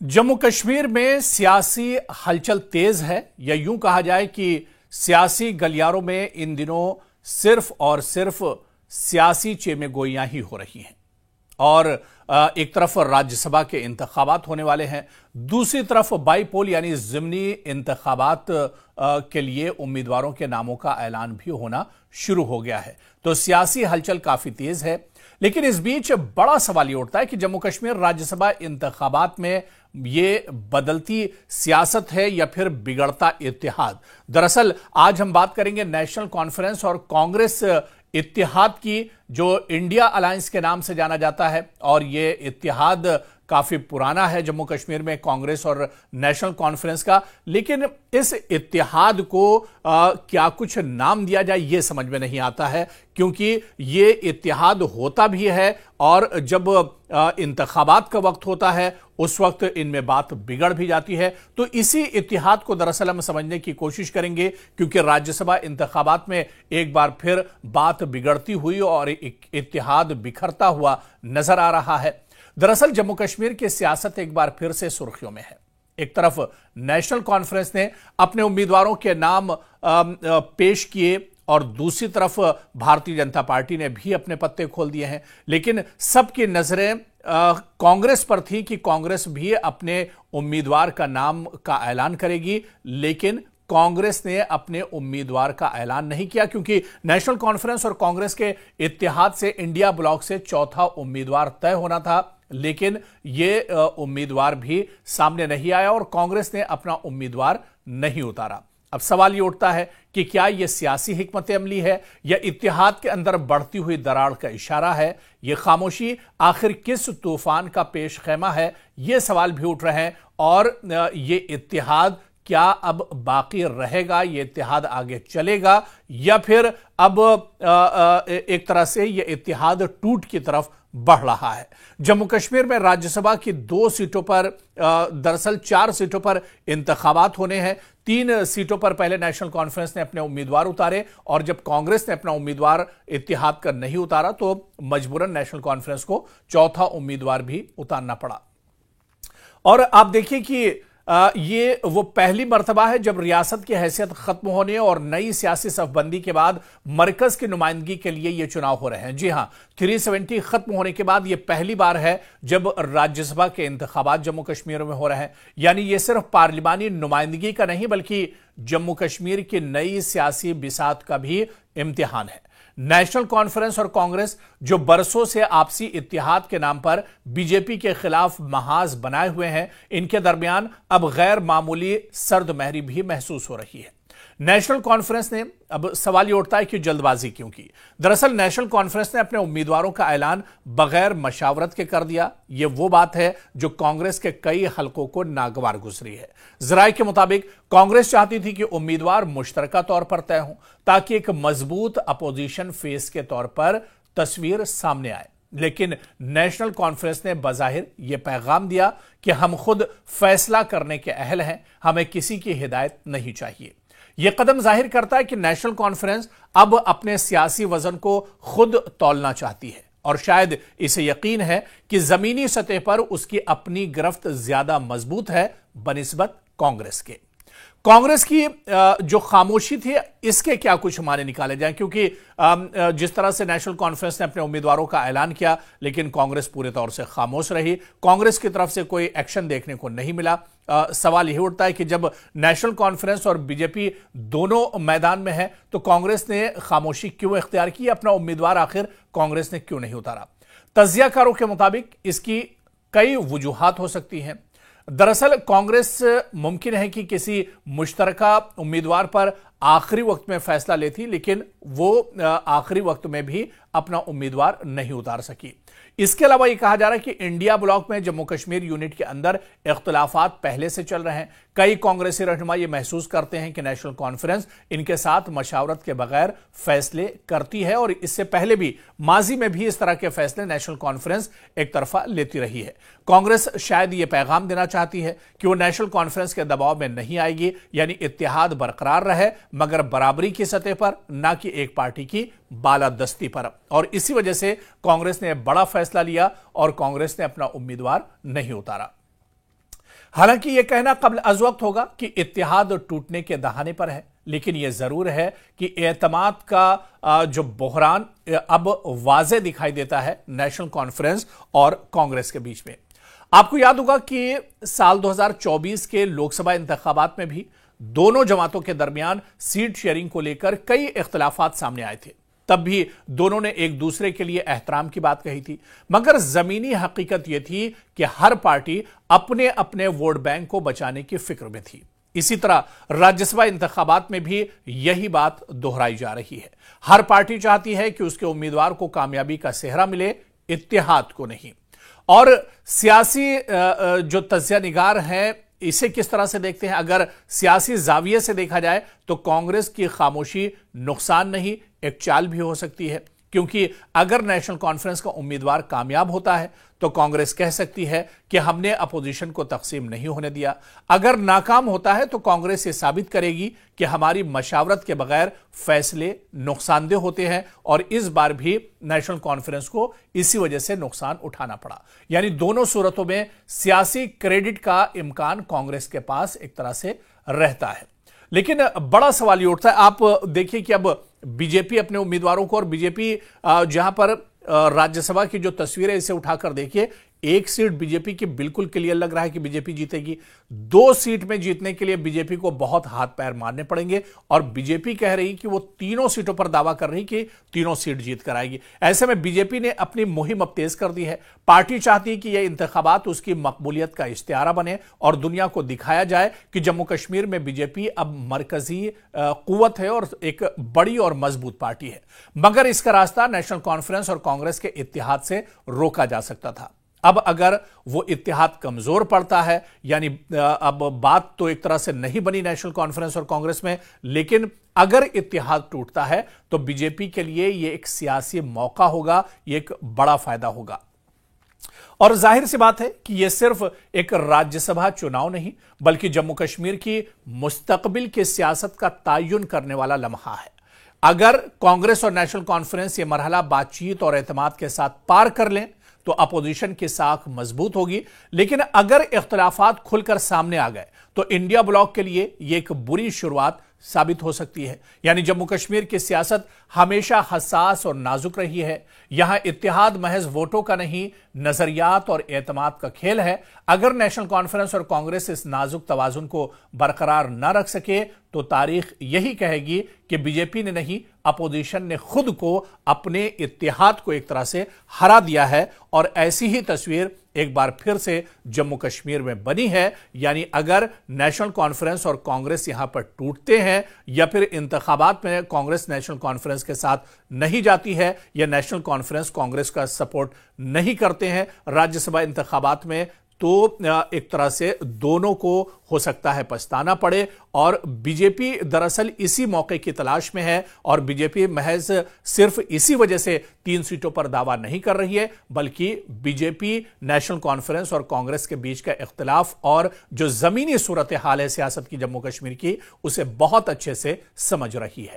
जम्मू कश्मीर में सियासी हलचल तेज है या यूं कहा जाए कि सियासी गलियारों में इन दिनों सिर्फ और सिर्फ सियासी चेमेगोइयां ही हो रही हैं। और एक तरफ राज्यसभा के इंतखाबात होने वाले हैं, दूसरी तरफ बाईपोल यानी ज़िमनी इंतखाबात के लिए उम्मीदवारों के नामों का ऐलान भी होना शुरू हो गया है। तो सियासी हलचल काफी तेज है। लेकिन इस बीच बड़ा सवाल यह उठता है कि जम्मू कश्मीर राज्यसभा इंतखाबात में ये बदलती सियासत है या फिर बिगड़ता इत्तेहाद। दरअसल आज हम बात करेंगे नेशनल कॉन्फ्रेंस और कांग्रेस इत्तेहाद की, जो इंडिया अलायंस के नाम से जाना जाता है। और ये इत्तेहाद काफी पुराना है जम्मू कश्मीर में कांग्रेस और नेशनल कॉन्फ्रेंस का। लेकिन इस इत्तेहाद को क्या कुछ नाम दिया जाए ये समझ में नहीं आता है, क्योंकि ये इत्तेहाद होता भी है और जब इंतखाबात का वक्त होता है उस वक्त इनमें बात बिगड़ भी जाती है। तो इसी इत्तेहाद को दरअसल हम समझने की कोशिश करेंगे, क्योंकि राज्यसभा इंतखाबात में एक बार फिर बात बिगड़ती हुई और इत्तेहाद बिखरता हुआ नजर आ रहा है। दरअसल जम्मू कश्मीर की सियासत एक बार फिर से सुर्खियों में है। एक तरफ नेशनल कॉन्फ्रेंस ने अपने उम्मीदवारों के नाम पेश किए और दूसरी तरफ भारतीय जनता पार्टी ने भी अपने पत्ते खोल दिए हैं। लेकिन सबकी नजरें कांग्रेस पर थी कि कांग्रेस भी अपने उम्मीदवार का नाम का ऐलान करेगी, लेकिन कांग्रेस ने अपने उम्मीदवार का ऐलान नहीं किया, क्योंकि नेशनल कॉन्फ्रेंस और कांग्रेस के इत्तेहाद से इंडिया ब्लॉक से चौथा उम्मीदवार तय होना था। लेकिन यह उम्मीदवार भी सामने नहीं आया और कांग्रेस ने अपना उम्मीदवार नहीं उतारा। अब सवाल यह उठता है कि क्या यह सियासी हिकमत अमली है या इत्तेहाद के अंदर बढ़ती हुई दरार का इशारा है? यह खामोशी आखिर किस तूफान का पेश खेमा है? यह सवाल भी उठ रहे हैं। और यह इत्तेहाद क्या अब बाकी रहेगा, ये इत्तेहाद आगे चलेगा या फिर अब एक तरह से ये इत्तेहाद टूट की तरफ बढ़ रहा है? जम्मू कश्मीर में राज्यसभा की 2 सीटों पर दरअसल 4 सीटों पर इंतखाबात होने हैं। 3 सीटों पर पहले नेशनल कॉन्फ्रेंस ने अपने उम्मीदवार उतारे और जब कांग्रेस ने अपना उम्मीदवार इत्तेहाद का नहीं उतारा तो मजबूरन नेशनल कॉन्फ्रेंस को चौथा उम्मीदवार भी उतारना पड़ा। और आप देखिए कि ये वो पहली मर्तबा है जब रियासत की हैसियत खत्म होने और नई सियासी सफबंदी के बाद मरकज की नुमाइंदगी के लिए ये चुनाव हो रहे हैं। जी हां, 370 खत्म होने के बाद यह पहली बार है जब राज्यसभा के इंतखाबात जम्मू कश्मीर में हो रहे हैं। यानी ये सिर्फ पार्लिमानी नुमाइंदगी का नहीं बल्कि जम्मू कश्मीर की नई सियासी बिसात का भी इम्तिहान है। नेशनल कॉन्फ्रेंस और कांग्रेस जो बरसों से आपसी इत्तेहाद के नाम पर बीजेपी के खिलाफ महाज बनाए हुए हैं, इनके दरमियान अब गैर मामूली सर्द महरी भी महसूस हो रही है। नेशनल कॉन्फ्रेंस ने, अब सवाल यह उठता है कि जल्दबाजी क्यों की? दरअसल नेशनल कॉन्फ्रेंस ने अपने उम्मीदवारों का ऐलान बगैर मशावरत के कर दिया। यह वो बात है जो कांग्रेस के कई हलकों को नागवार गुजरी है। जराये के मुताबिक कांग्रेस चाहती थी कि उम्मीदवार मुश्तरका तौर पर तय हों ताकि एक मजबूत अपोजिशन फेस के तौर पर तस्वीर सामने आए। लेकिन नेशनल कॉन्फ्रेंस ने बजाहिर यह पैगाम दिया कि हम खुद फैसला करने के अहल हैं, हमें किसी की हिदायत नहीं चाहिए। यह कदम जाहिर करता है कि नेशनल कॉन्फ्रेंस अब अपने सियासी वजन को खुद तौलना चाहती है और शायद इसे यकीन है कि जमीनी सतह पर उसकी अपनी गिरफ्त ज्यादा मजबूत है बनिस्बत कांग्रेस के। कांग्रेस की जो खामोशी थी, इसके क्या कुछ माने निकाले जाएं? क्योंकि जिस तरह से नेशनल कॉन्फ्रेंस ने अपने उम्मीदवारों का ऐलान किया, लेकिन कांग्रेस पूरे तौर से खामोश रही। कांग्रेस की तरफ से कोई एक्शन देखने को नहीं मिला। सवाल यह उठता है कि जब नेशनल कॉन्फ्रेंस और बीजेपी दोनों मैदान में है तो कांग्रेस ने खामोशी क्यों इख्तियार की? अपना उम्मीदवार आखिर कांग्रेस ने क्यों नहीं उतारा? तज्जियाकारों के मुताबिक इसकी कई वजूहात हो सकती हैं। दरअसल कांग्रेस मुमकिन है कि किसी मुश्तरका उम्मीदवार पर आखिरी वक्त में फैसला लेती, लेकिन वो आखिरी वक्त में भी अपना उम्मीदवार नहीं उतार सकी। इसके अलावा यह कहा जा रहा है कि इंडिया ब्लॉक में जम्मू कश्मीर यूनिट के अंदर इख्तिलाफात पहले से चल रहे हैं। कई कांग्रेसी रहनुमा यह महसूस करते हैं कि नेशनल कॉन्फ्रेंस इनके साथ मशावरत के बगैर फैसले करती है और इससे पहले भी माजी में भी इस तरह के फैसले नेशनल कॉन्फ्रेंस एक तरफा लेती रही है। कांग्रेस शायद यह पैगाम देना चाहती है कि वो नेशनल कॉन्फ्रेंस के दबाव में नहीं आएगी, यानी इत्तेहाद बरकरार रहे मगर बराबरी की सतह पर, ना कि एक पार्टी की बालादस्ती पर। और इसी वजह से कांग्रेस ने बड़ा फैसला लिया और कांग्रेस ने अपना उम्मीदवार नहीं उतारा। हालांकि यह कहना कब्ल अज़ वक्त होगा कि इत्तेहाद टूटने के दहाने पर है, लेकिन यह जरूर है कि एतमाद का जो बहरान अब वाज़े दिखाई देता है नेशनल कॉन्फ्रेंस और कांग्रेस के बीच में। आपको याद होगा कि साल 2024 के लोकसभा इंतखाबात में भी दोनों जमातों के दरमियान सीट शेयरिंग को लेकर कई इख्तिलाफात सामने आए थे। तब भी दोनों ने एक दूसरे के लिए एहतराम की बात कही थी, मगर जमीनी हकीकत यह थी कि हर पार्टी अपने अपने वोट बैंक को बचाने की फिक्र में थी। इसी तरह राज्यसभा इंतखाबात में भी यही बात दोहराई जा रही है। हर पार्टी चाहती है कि उसके उम्मीदवार को कामयाबी का सेहरा मिले, इत्तेहाद को नहीं। और सियासी जो तज्जिया निगार हैं इसे किस तरह से देखते हैं? अगर सियासी जाविये से देखा जाए तो कांग्रेस की खामोशी नुकसान नहीं, एक चाल भी हो सकती है, क्योंकि अगर नेशनल कॉन्फ्रेंस का उम्मीदवार कामयाब होता है तो कांग्रेस कह सकती है कि हमने अपोजिशन को तकसीम नहीं होने दिया। अगर नाकाम होता है तो कांग्रेस ये साबित करेगी कि हमारी मशावरत के बगैर फैसले नुकसानदेह होते हैं, और इस बार भी नेशनल कॉन्फ्रेंस को इसी वजह से नुकसान उठाना पड़ा। यानी दोनों सूरतों में सियासी क्रेडिट का इम्कान कांग्रेस के पास एक तरह से रहता है। लेकिन बड़ा सवाल ये उठता है, आप देखिए कि अब बीजेपी अपने उम्मीदवारों को, और बीजेपी जहां पर राज्यसभा की जो तस्वीर है इसे उठाकर देखिए, एक सीट बीजेपी की बिल्कुल क्लियर लग रहा है कि बीजेपी जीतेगी। 2 सीट में जीतने के लिए बीजेपी को बहुत हाथ पैर मारने पड़ेंगे, और बीजेपी कह रही कि वो तीनों सीटों पर दावा कर रही कि तीनों सीट जीत कर आएगी। ऐसे में बीजेपी ने अपनी मुहिम अब तेज कर दी है। पार्टी चाहती है कि यह इंतखाबात उसकी मकबूलियत का इश्तिहारा बने और दुनिया को दिखाया जाए कि जम्मू कश्मीर में बीजेपी अब मरकजी कुव्वत है और एक बड़ी और मजबूत पार्टी है। मगर इसका रास्ता नेशनल कॉन्फ्रेंस और कांग्रेस के इत्तेहाद से रोका जा सकता था। अब अगर वो इत्तेहाद कमजोर पड़ता है, यानी अब बात तो एक तरह से नहीं बनी नेशनल कॉन्फ्रेंस और कांग्रेस में, लेकिन अगर इत्तेहाद टूटता है तो बीजेपी के लिए यह एक सियासी मौका होगा, यह एक बड़ा फायदा होगा। और जाहिर सी बात है कि यह सिर्फ एक राज्यसभा चुनाव नहीं, बल्कि जम्मू कश्मीर की मुस्तकबिल की सियासत का तयन करने वाला लम्हा है। अगर कांग्रेस और नेशनल कॉन्फ्रेंस ये मरहला बातचीत और एतमाद के साथ पार कर लें तो अपोजिशन की साख मजबूत होगी। लेकिन अगर इख्तिलाफात खुलकर सामने आ गए तो इंडिया ब्लॉक के लिए यह एक बुरी शुरुआत साबित हो सकती है। यानी जम्मू कश्मीर की सियासत हमेशा हसास और नाजुक रही है। यहां इत्तेहाद महज वोटों का नहीं, नजरियात और एतमाद का खेल है। अगर नेशनल कॉन्फ्रेंस और कांग्रेस इस नाजुक तवाजुन को बरकरार न रख सके तो तारीख यही कहेगी कि बीजेपी ने नहीं, अपोजिशन ने खुद को, अपने इत्तेहाद को एक तरह से हरा दिया है। और ऐसी ही तस्वीर एक बार फिर से जम्मू कश्मीर में बनी है। यानी अगर नेशनल कॉन्फ्रेंस और कांग्रेस यहां पर टूटते हैं, या फिर इंतखाबात में कांग्रेस नेशनल कॉन्फ्रेंस के साथ नहीं जाती है, या नेशनल कॉन्फ्रेंस कांग्रेस का सपोर्ट नहीं करते हैं राज्यसभा इंतखाबात में, तो एक तरह से दोनों को हो सकता है पछताना पड़े। और बीजेपी दरअसल इसी मौके की तलाश में है, और बीजेपी महज सिर्फ इसी वजह से 3 सीटों पर दावा नहीं कर रही है, बल्कि बीजेपी नेशनल कॉन्फ्रेंस और कांग्रेस के बीच का इख्तिलाफ और जो जमीनी सूरत हाल है सियासत की जम्मू कश्मीर की, उसे बहुत अच्छे से समझ रही है।